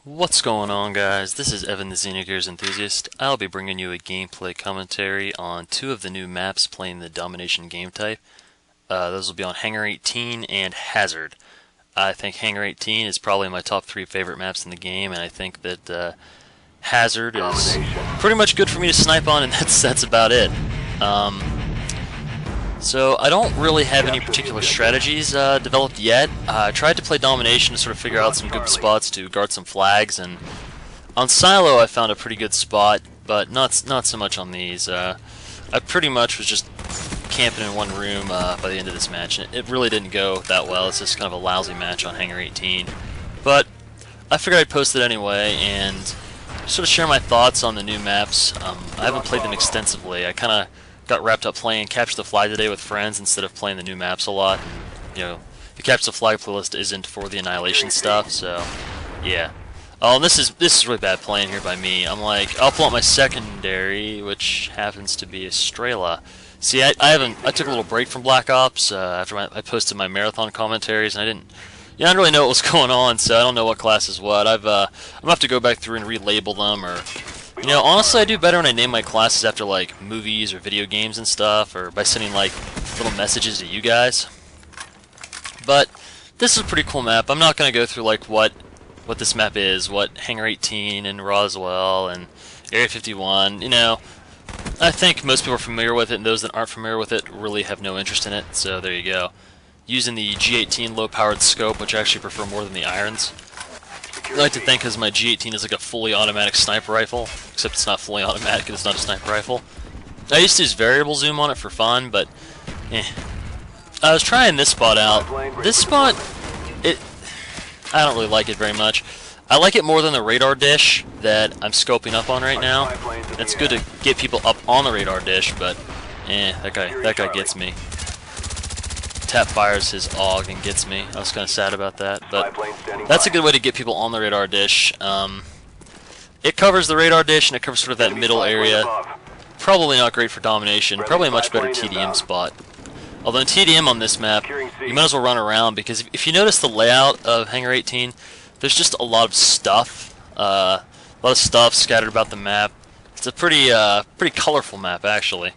What's going on, guys? This is Evan the Xenogears Enthusiast. I'll be bringing you a gameplay commentary on two of the new maps playing the Domination game type. Those will be on Hangar 18 and Hazard. I think Hangar 18 is probably my top 3 favorite maps in the game, and I think that Hazard is pretty much good for me to snipe on, and that's about it. So I don't really have any particular strategies developed yet. I tried to play Domination to sort of figure out some good spots to guard some flags, and on Silo I found a pretty good spot, but not so much on these. I pretty much was just camping in one room by the end of this match, and it really didn't go that well. It's just kind of a lousy match on Hangar 18. But I figured I'd post it anyway and sort of share my thoughts on the new maps. I haven't played them extensively. I kind of got wrapped up playing Capture the Flag today with friends instead of playing the new maps a lot. And, you know, the Capture the Flag playlist isn't for the Annihilation stuff, so yeah. Oh, and this is really bad playing here by me. I'm like, I'll pull out my secondary, which happens to be Estrella. See, I took a little break from Black Ops after I posted my marathon commentaries, and I didn't really know what was going on, so I don't know what class is what. I'm gonna have to go back through and relabel them, or you know, honestly, I do better when I name my classes after, like, movies or video games and stuff, or by sending, like, little messages to you guys. But this is a pretty cool map. I'm not going to go through, like, what this map is, what Hangar 18 and Roswell and Area 51, you know. I think most people are familiar with it, and those that aren't familiar with it really have no interest in it, so there you go. Using the G18 low-powered scope, which I actually prefer more than the irons. I like to think because my G18 is like a fully automatic sniper rifle, except it's not fully automatic and it's not a sniper rifle. I used to use variable zoom on it for fun, but I was trying this spot out. This spot, I don't really like it very much. I like it more than the radar dish that I'm scoping up on right now. It's good to get people up on the radar dish, but that guy gets me. Tap fires his AUG and gets me. I was kind of sad about that, but that's a good way to get people on the radar dish. It covers the radar dish, and it covers sort of that middle area. Probably not great for Domination. Probably a much better TDM spot. Although in TDM on this map, you might as well run around, because if you notice the layout of Hangar 18, there's just a lot of stuff. A lot of stuff scattered about the map. It's a pretty colorful map, actually.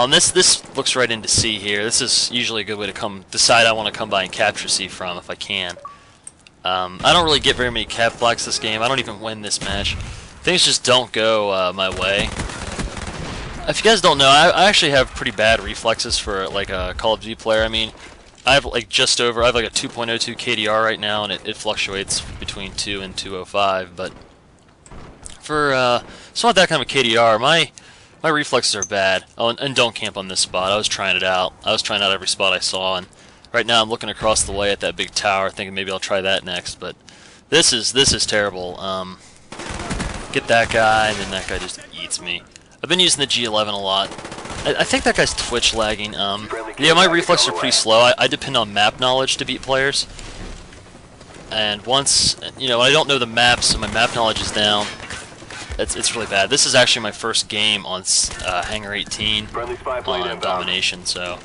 This looks right into C here. This is usually a good way to decide I want to come by and capture C from if I can. I don't really get very many cap flags this game. I don't even win this match. Things just don't go my way. If you guys don't know, I actually have pretty bad reflexes for like a Call of Duty player. I mean, I have like I have like a 2.02 KDR right now, and it fluctuates between 2 and 205. But for it's not that kind of a KDR. My reflexes are bad. Oh, and don't camp on this spot. I was trying it out. I was trying out every spot I saw, and right now I'm looking across the way at that big tower, thinking maybe I'll try that next. But this is terrible. Get that guy, and then that guy just eats me. I've been using the G11 a lot. I think that guy's Twitch lagging. Yeah, my reflexes are pretty slow. I depend on map knowledge to beat players. And once, you know, I don't know the maps, and my map knowledge is down. It's really bad. This is actually my first game on Hangar 18 on Domination, so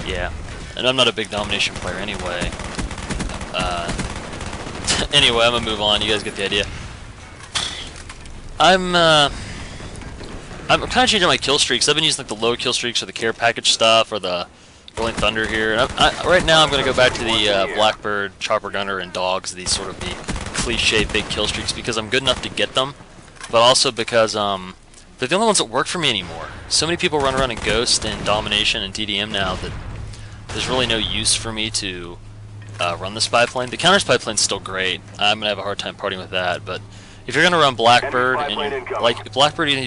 yeah. And I'm not a big Domination player anyway. Anyway, I'm gonna move on. You guys get the idea. I'm kind of changing my kill streaks. I've been using like the low kill streaks or the care package stuff or the Rolling Thunder here. And right now I'm gonna go back to the Blackbird, Chopper Gunner, and Dogs. These sort of the cliche big kill streaks because I'm good enough to get them. But also because they're the only ones that work for me anymore. So many people run around in Ghost and Domination and TDM now that there's really no use for me to run the spy plane. The counter spy plane's still great. I'm gonna have a hard time partying with that. But if you're gonna run Blackbird, and like Blackbird either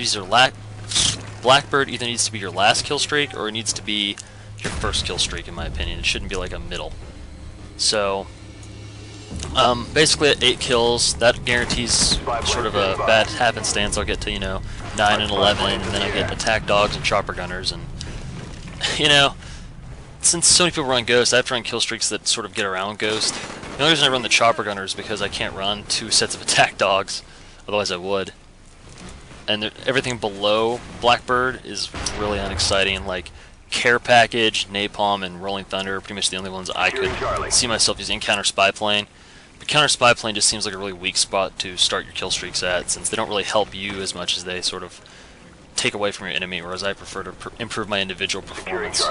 needs to be your last kill streak or it needs to be your first kill streak, in my opinion. It shouldn't be like a middle. So basically at 8 kills, that guarantees sort of a bad happenstance. I'll get to, you know, 9 and 11, and then I get attack dogs and chopper gunners, and you know, since so many people run Ghost, I have to run kill streaks that sort of get around Ghost. The only reason I run the chopper gunners is because I can't run 2 sets of attack dogs, otherwise I would. And everything below Blackbird is really unexciting, like Care Package, Napalm, and Rolling Thunder are pretty much the only ones I could see myself using. Counter Spy Plane. counter spy plane just seems like a really weak spot to start your kill streaks at, since they don't really help you as much as they sort of take away from your enemy, whereas I prefer to improve my individual performance.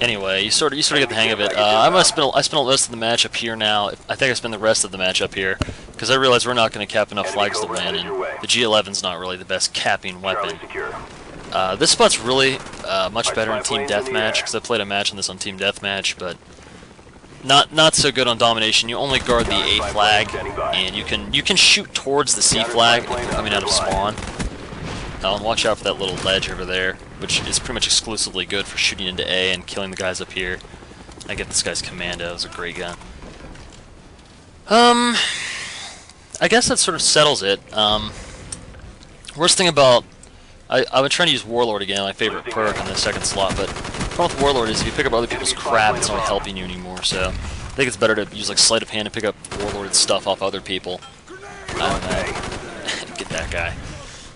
Anyway, you sort of get the hang of it. I spent most of the match up here now. I think I spend the rest of the match up here, because I realize we're not going to cap enough flags to win, and the G11's not really the best capping weapon. This spot's really much better in Team Deathmatch, because I played a match on this on Team Deathmatch, but not so good on Domination. You only guard the A flag, and you can shoot towards the C flag if you're coming out of spawn. And watch out for that little ledge over there, which is pretty much exclusively good for shooting into A and killing the guys up here. I get this guy's commando. It's a great gun. I guess that sort of settles it. Worst thing about... I've been trying to use Warlord again, my favorite perk in the second slot, but the problem with Warlord is if you pick up other people's crap, it's not helping you anymore, so I think it's better to use like Sleight of Hand and pick up Warlord stuff off other people. I don't know. Get that guy.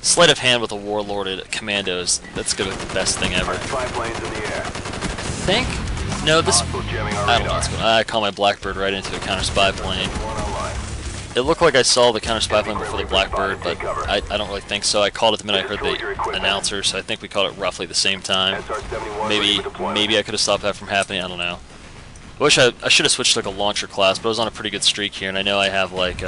Sleight of Hand with a Warlorded Commandos, that's gonna be the best thing ever. I think? No, this... I don't know what's going on. I call my Blackbird right into a counter spy plane. It looked like I saw the counter spy plane before the Blackbird, but I don't really think so. I called it the minute I heard the announcer, so I think we called it roughly the same time. Maybe I could have stopped that from happening, I don't know. I should have switched to like a launcher class, but I was on a pretty good streak here, and I know I have like,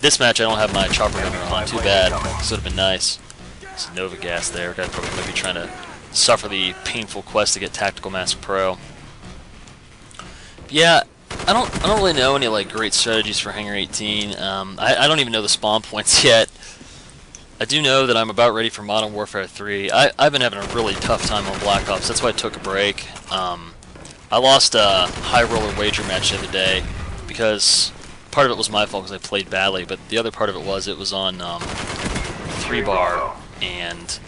this match I don't have my chopper gunner on, too bad. This would have been nice. It's Nova Gas there, guy probably might be trying to suffer the painful quest to get Tactical Mask Pro. Yeah, I don't really know any like great strategies for Hangar 18. I don't even know the spawn points yet. I do know that I'm about ready for Modern Warfare 3. I've been having a really tough time on Black Ops. That's why I took a break. I lost a high roller wager match the other day because part of it was my fault because I played badly, but the other part of it was on 3-bar, and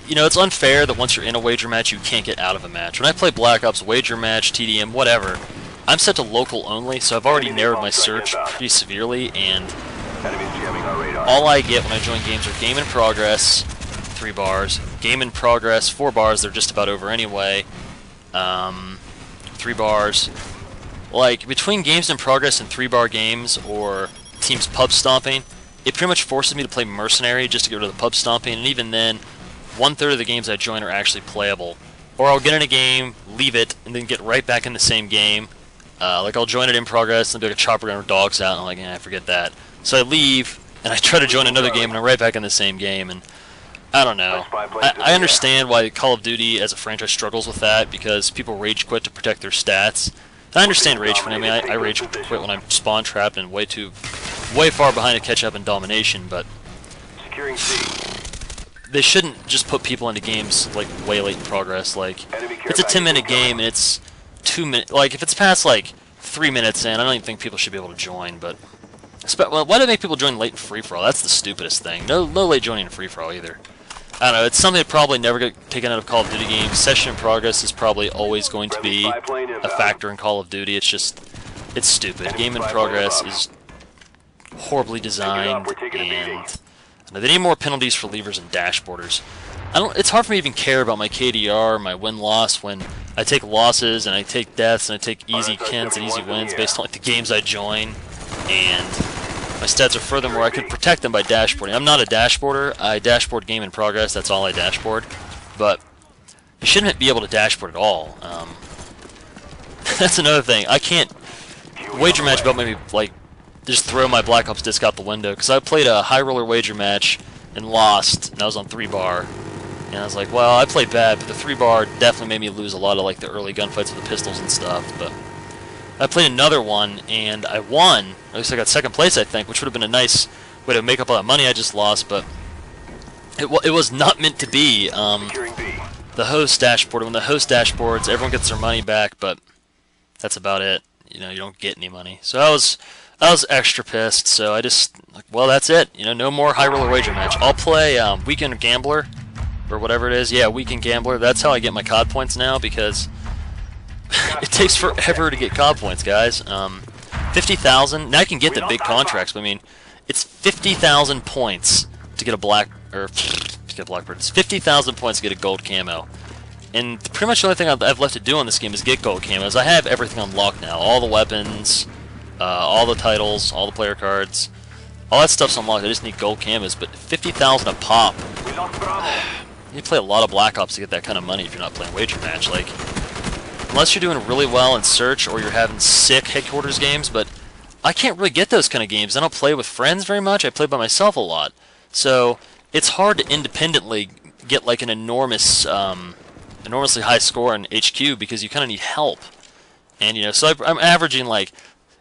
you know, it's unfair that once you're in a wager match you can't get out of a match. When I play Black Ops, wager match, TDM, whatever, I'm set to local only, so I've already narrowed my search pretty severely, and all I get when I join games are game in progress, 3 bars, game in progress, 4 bars, they're just about over anyway, 3 bars. Like, between games in progress and 3-bar games, or teams pub stomping, it pretty much forces me to play Mercenary just to go to the pub stomping, and even then, 1/3 of the games I join are actually playable. Or I'll get in a game, leave it, and then get right back in the same game. Like, I'll join it in progress, and be like a chopper gunner dogs out, and I'm like, I forget that. So I leave, and I try to join another game, and I'm right back in the same game, and I don't know. I understand why Call of Duty as a franchise struggles with that, because people rage quit to protect their stats. I understand rage quit. I mean, I rage quit when I'm spawn trapped and way far behind to catch up in Domination, but they shouldn't just put people into games like way late in progress. Like, it's a 10-minute game and it's 2 minutes. Like, if it's past like 3 minutes in, I don't even think people should be able to join. But well, why do they make people join late in free for all? That's the stupidest thing. No late joining in free for all either. I don't know, it's something that probably never get taken out of Call of Duty games. Session in progress is probably always going to be a factor in Call of Duty. It's just, it's stupid. Game in progress is horribly designed, and they need more penalties for levers and dashboarders. It's hard for me to even care about my KDR, my win-loss, when I take losses, and I take deaths, and I take easy kills and easy wins based on like the games I join, and my stats are furthermore, I could protect them by dashboarding. I'm not a dashboarder. I dashboard game in progress. That's all I dashboard. But you shouldn't be able to dashboard at all. That's another thing. I can't wager match about maybe like just throw my Black Ops disc out the window, because I played a high roller wager match and lost, and I was on 3-bar. And I was like, well, I played bad, but the 3-bar definitely made me lose a lot of like the early gunfights with the pistols and stuff. But I played another one, and I won. At least I got second place, I think, which would have been a nice way to make up all that money I just lost, but it was not meant to be. The host dashboard, when the host dashboards, everyone gets their money back, but that's about it. You know, you don't get any money. So I was extra pissed, so I just, like, well, that's it. You know, no more high roller wager match. I'll play Weekend Gambler, or whatever it is. Yeah, Weekend Gambler. That's how I get my COD points now, because it takes forever to get COD points, guys. 50,000. Now I can get the big contracts, but I mean, it's 50,000 points to get a Blackbird. It's 50,000 points to get a gold camo. And pretty much the only thing I've left to do on this game is get gold camos. I have everything unlocked now. All the weapons, all the titles, all the player cards, all that stuff's unlocked. I just need gold canvas, but 50,000 a pop. You play a lot of Black Ops to get that kind of money if you're not playing Wager Match. Like, unless you're doing really well in Search or you're having sick headquarters games, but I can't really get those kind of games. I don't play with friends very much. I play by myself a lot. So it's hard to independently get like an enormously high score in HQ because you kind of need help. And, you know, so I'm averaging like,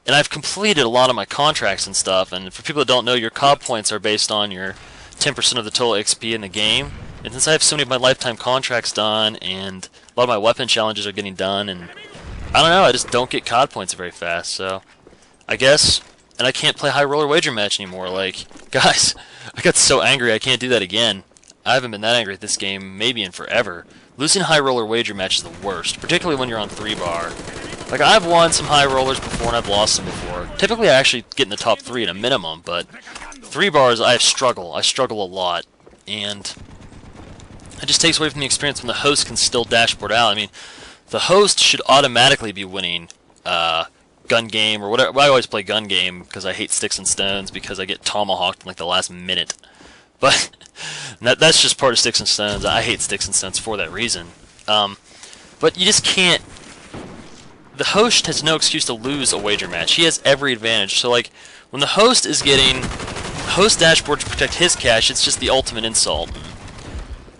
and I've completed a lot of my contracts and stuff, and for people that don't know, your COD points are based on your 10% of the total XP in the game. And since I have so many of my lifetime contracts done, and a lot of my weapon challenges are getting done, and I don't know, I just don't get COD points very fast, so I guess, and I can't play High Roller Wager Match anymore. Like, guys, I got so angry I can't do that again. I haven't been that angry at this game maybe in forever. Losing High Roller Wager Match is the worst, particularly when you're on 3-bar. Like, I've won some high rollers before and I've lost them before. Typically I actually get in the top 3 at a minimum, but 3 bars I struggle. I struggle a lot, and it just takes away from the experience when the host can still dashboard out. I mean, the host should automatically be winning gun game or whatever. Well, I always play gun game because I hate sticks and stones because I get tomahawked in like the last minute. But that's just part of sticks and stones. I hate sticks and stones for that reason. But you just can't. The host has no excuse to lose a wager match. He has every advantage. So like when the host is getting host dashboard to protect his cash, it's just the ultimate insult.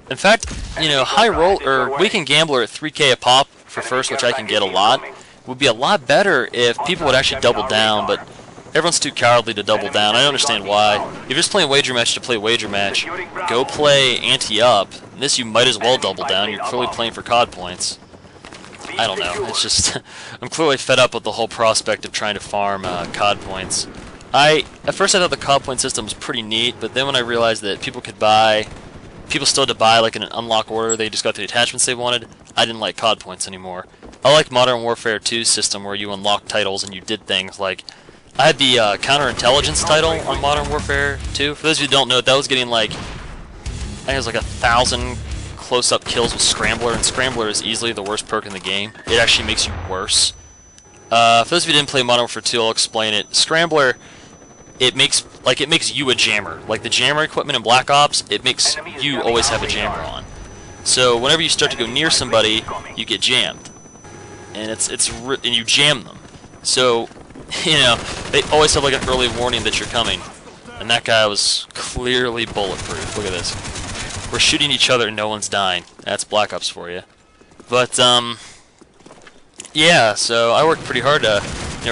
In fact, you know, high roll or weekend gambler at 3K a pop for first, which I can get a lot, would be a lot better if people would actually double down, but everyone's too cowardly to double down. I don't understand why. If you're just playing wager match to play wager match, go play ante up. In this you might as well double down. You're clearly playing for COD points. I don't know. It's just I'm clearly fed up with the whole prospect of trying to farm COD points. At first I thought the COD point system was pretty neat, but then when I realized that people still had to buy like in an unlock order, they just got the attachments they wanted, I didn't like COD points anymore. I like Modern Warfare 2's system where you unlock titles and you did things like, I had the counterintelligence title on Modern Warfare 2. For those of you who don't know, that was getting like, I think it was like 1,000 close-up kills with Scrambler, and Scrambler is easily the worst perk in the game. It actually makes you worse. For those of you who didn't play Modern Warfare 2, I'll explain it. Scrambler, it makes you a jammer. Like the jammer equipment in Black Ops, it makes you always have a jammer on. So whenever you start to go near somebody, you get jammed, and and you jam them. So you know they always have like an early warning that you're coming, and that guy was clearly bulletproof. Look at this. We're shooting each other and no one's dying. That's Black Ops for you. But yeah. So I worked pretty hard to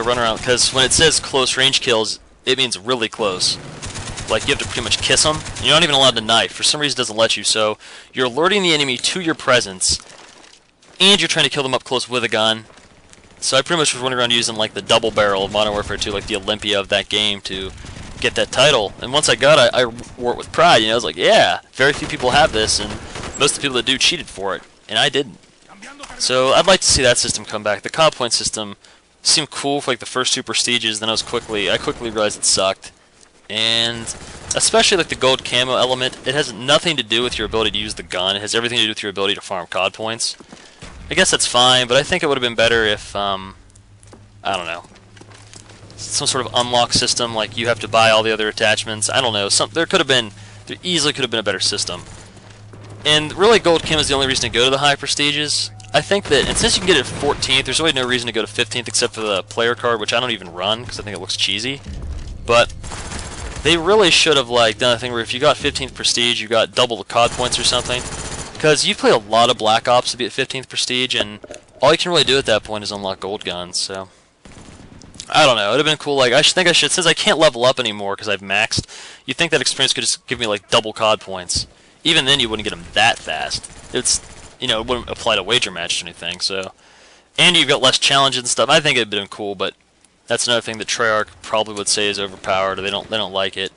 run around because when it says close range kills, it means really close. Like, you have to pretty much kiss them. You're not even allowed to knife. For some reason, it doesn't let you. So you're alerting the enemy to your presence, and you're trying to kill them up close with a gun. So I pretty much was running around using, like, the double barrel of Modern Warfare 2, like the Olympia of that game, to get that title. And once I got it, I wore it with pride. You know, I was like, yeah, very few people have this, and most of the people that do cheated for it, and I didn't. So I'd like to see that system come back. The COD point system seemed cool for like the first 2 prestiges, then I quickly realized it sucked. And especially like the gold camo element, it has nothing to do with your ability to use the gun. It has everything to do with your ability to farm COD points. I guess that's fine, but I think it would have been better if, I don't know, some sort of unlock system, like you have to buy all the other attachments. I don't know, there easily could have been a better system. And really gold camo is the only reason to go to the high prestiges. I think that, and since you can get it 14th, there's really no reason to go to 15th except for the player card, which I don't even run because I think it looks cheesy. But they really should have like done a thing where if you got 15th prestige, you got double the COD points or something. Because you play a lot of Black Ops to be at 15th prestige, and all you can really do at that point is unlock gold guns. So I don't know. It would have been cool. Like I think I should, since I can't level up anymore because I've maxed. You think that experience could just give me like double COD points? Even then, you wouldn't get them that fast. It wouldn't apply to wager match or anything. So, and you've got less challenges and stuff. I think it'd been cool, but that's another thing that Treyarch probably would say is overpowered, or they don't like it.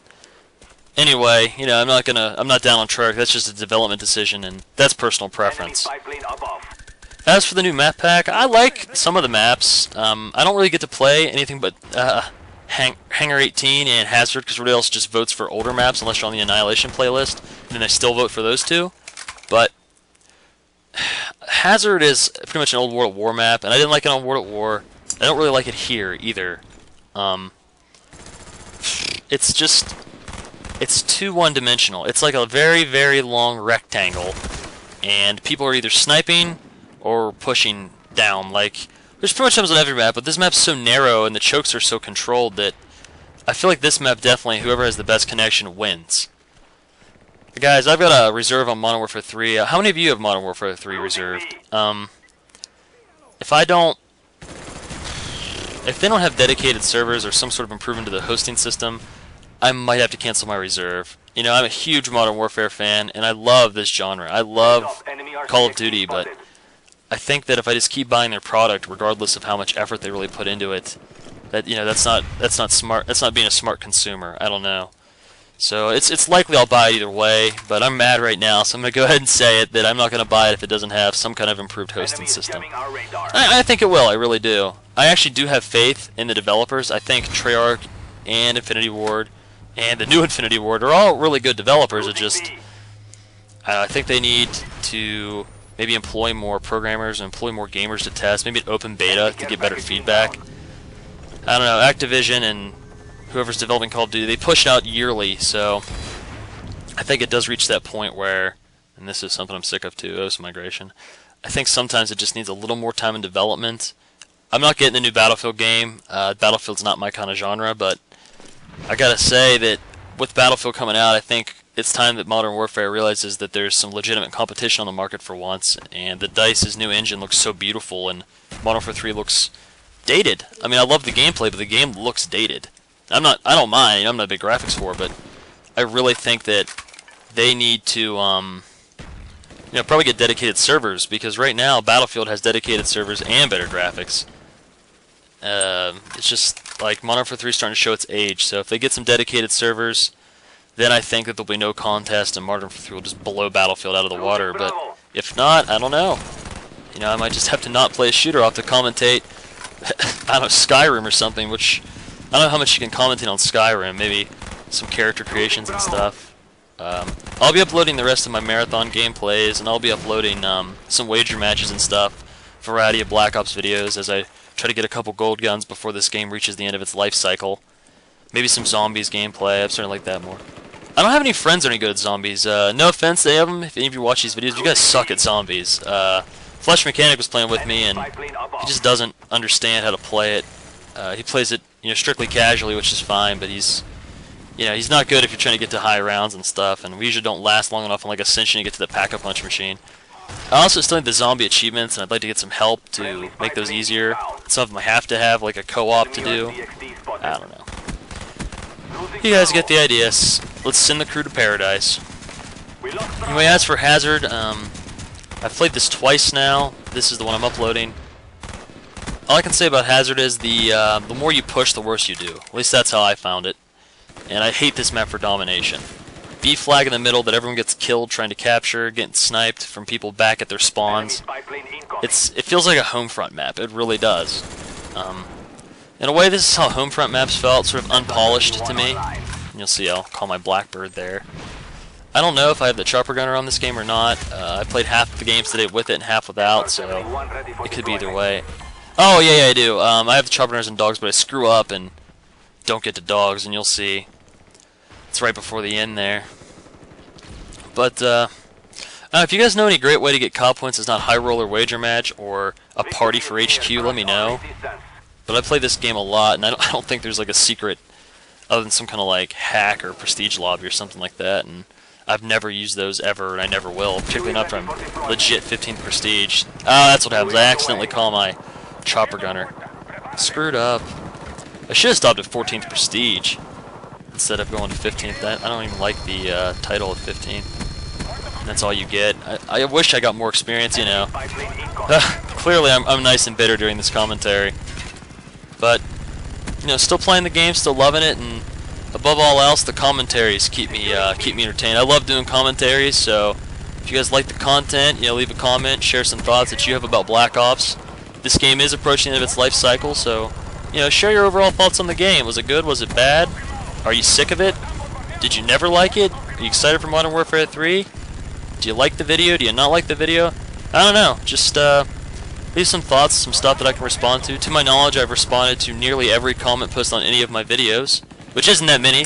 Anyway, I'm not down on Treyarch. That's just a development decision, and that's personal preference. As for the new map pack, I like some of the maps. I don't really get to play anything but Hangar 18 and Hazard, because everybody else just votes for older maps unless you're on the Annihilation playlist, and then I still vote for those 2. But Hazard is pretty much an old World at War map, and I didn't like it on World at War. I don't really like it here either. It's just, it's too one-dimensional. It's like a very, very long rectangle, and people are either sniping or pushing down. Like, there's pretty much times on every map, but this map's so narrow and the chokes are so controlled that I feel like this map definitely, whoever has the best connection wins. Guys, I've got a reserve on Modern Warfare 3. How many of you have Modern Warfare 3 reserved? If they don't have dedicated servers or some sort of improvement to the hosting system, I might have to cancel my reserve. You know, I'm a huge Modern Warfare fan, and I love this genre. I love Call of Duty, but I think that if I just keep buying their product, regardless of how much effort they really put into it, that, you know, that's not smart. That's not being a smart consumer. I don't know. So it's likely I'll buy it either way, but I'm mad right now, so I'm going to go ahead and say it that I'm not going to buy it if it doesn't have some kind of improved hosting system. I think it will, I really do. I actually do have faith in the developers. I think Treyarch and Infinity Ward and the new Infinity Ward are all really good developers. It just, I think they need to maybe employ more programmers and employ more gamers to test, maybe an open beta to get better feedback. I don't know, Activision and whoever's developing Call of Duty, they push it out yearly, so I think it does reach that point where, and this is something I'm sick of too, OS migration, I think sometimes it just needs a little more time in development. I'm not getting the new Battlefield game. Battlefield's not my kind of genre, but I gotta say that with Battlefield coming out, I think it's time that Modern Warfare realizes that there's some legitimate competition on the market for once, and that DICE's new engine looks so beautiful, and Modern Warfare 3 looks dated. I mean, I love the gameplay, but the game looks dated. I don't mind, I'm not a big graphics for, but I really think that they need to, you know, probably get dedicated servers, because right now Battlefield has dedicated servers and better graphics. It's just like Modern Warfare 3 is starting to show its age, so if they get some dedicated servers, then I think that there'll be no contest and Modern Warfare 3 will just blow Battlefield out of the water, but if not, I don't know. You know, I might just have to not play a shooter. I'll have to commentate, I don't know, Skyrim or something, which I don't know how much you can commentate on Skyrim, maybe some character creations and stuff. I'll be uploading the rest of my marathon gameplays, and I'll be uploading some wager matches and stuff, variety of Black Ops videos as I try to get a couple gold guns before this game reaches the end of its life cycle. Maybe some zombies gameplay, I'm starting to like that more. I don't have any friends that are any good at zombies. No offense to any of them, if any of you watch these videos, you guys suck at zombies. Flesh Mechanic was playing with me, and he just doesn't understand how to play it. He plays it, you know, strictly casually, which is fine, but he's not good if you're trying to get to high rounds and stuff, and we usually don't last long enough on like Ascension to get to the Pack-a-Punch machine. I also still need the zombie achievements, and I'd like to get some help to make those easier. Some of them I have to have, like a co-op to do. I don't know. You guys get the idea. Let's send the crew to paradise. Anyway, as for Hazard, I've played this twice now. This is the one I'm uploading. All I can say about Hazard is the more you push, the worse you do. At least that's how I found it. And I hate this map for Domination. B flag in the middle that everyone gets killed trying to capture, getting sniped from people back at their spawns. It feels like a Homefront map. It really does. In a way, this is how Homefront maps felt, sort of unpolished to me. And you'll see I'll call my Blackbird there. I don't know if I have the chopper gunner on this game or not. I played half the games today with it and half without, so it could be either way. Oh, yeah, I do. I have the chopper gunners and dogs, but I screw up and don't get to dogs, and you'll see. It's right before the end there. But, if you guys know any great way to get COD points that's not High Roller Wager Match or a party for HQ, let me know. But I play this game a lot, and I don't think there's like a secret other than some kind of like hack or prestige lobby or something like that, and I've never used those ever, and I never will, particularly not if I'm legit 15th prestige. Oh, that's what happens. I accidentally call my chopper gunner. Screwed up. I should have stopped at 14th prestige instead of going to 15th. I don't even like the title of 15th. That's all you get. I wish I got more experience, you know. Clearly I'm nice and bitter during this commentary. But, you know, still playing the game, still loving it, and above all else, the commentaries keep me entertained. I love doing commentaries, so if you guys like the content, you know, leave a comment, share some thoughts that you have about Black Ops. This game is approaching the end of its life cycle, so, you know, share your overall thoughts on the game. Was it good? Was it bad? Are you sick of it? Did you never like it? Are you excited for Modern Warfare 3? Do you like the video? Do you not like the video? I don't know. Just leave some thoughts, some stuff that I can respond to. To my knowledge, I've responded to nearly every comment posted on any of my videos, which isn't that many.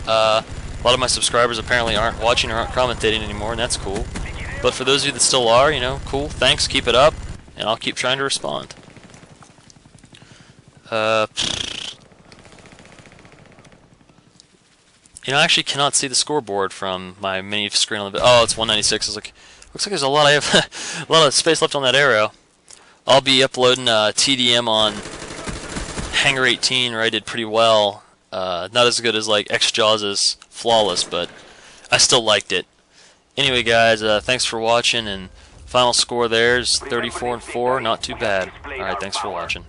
A lot of my subscribers apparently aren't watching or aren't commentating anymore, and that's cool. But for those of you that still are, you know, cool, thanks, keep it up, and I'll keep trying to respond. You know, I actually cannot see the scoreboard from my mini screen on the. Oh, it's 196. I was like, looks like there's a lot. I have a lot of space left on that arrow. I'll be uploading TDM on Hangar 18, where I did pretty well. Not as good as like X-Jaws' Flawless, but I still liked it. Anyway, guys, thanks for watching, and final score there is 34-4. Not too bad. All right, thanks for watching.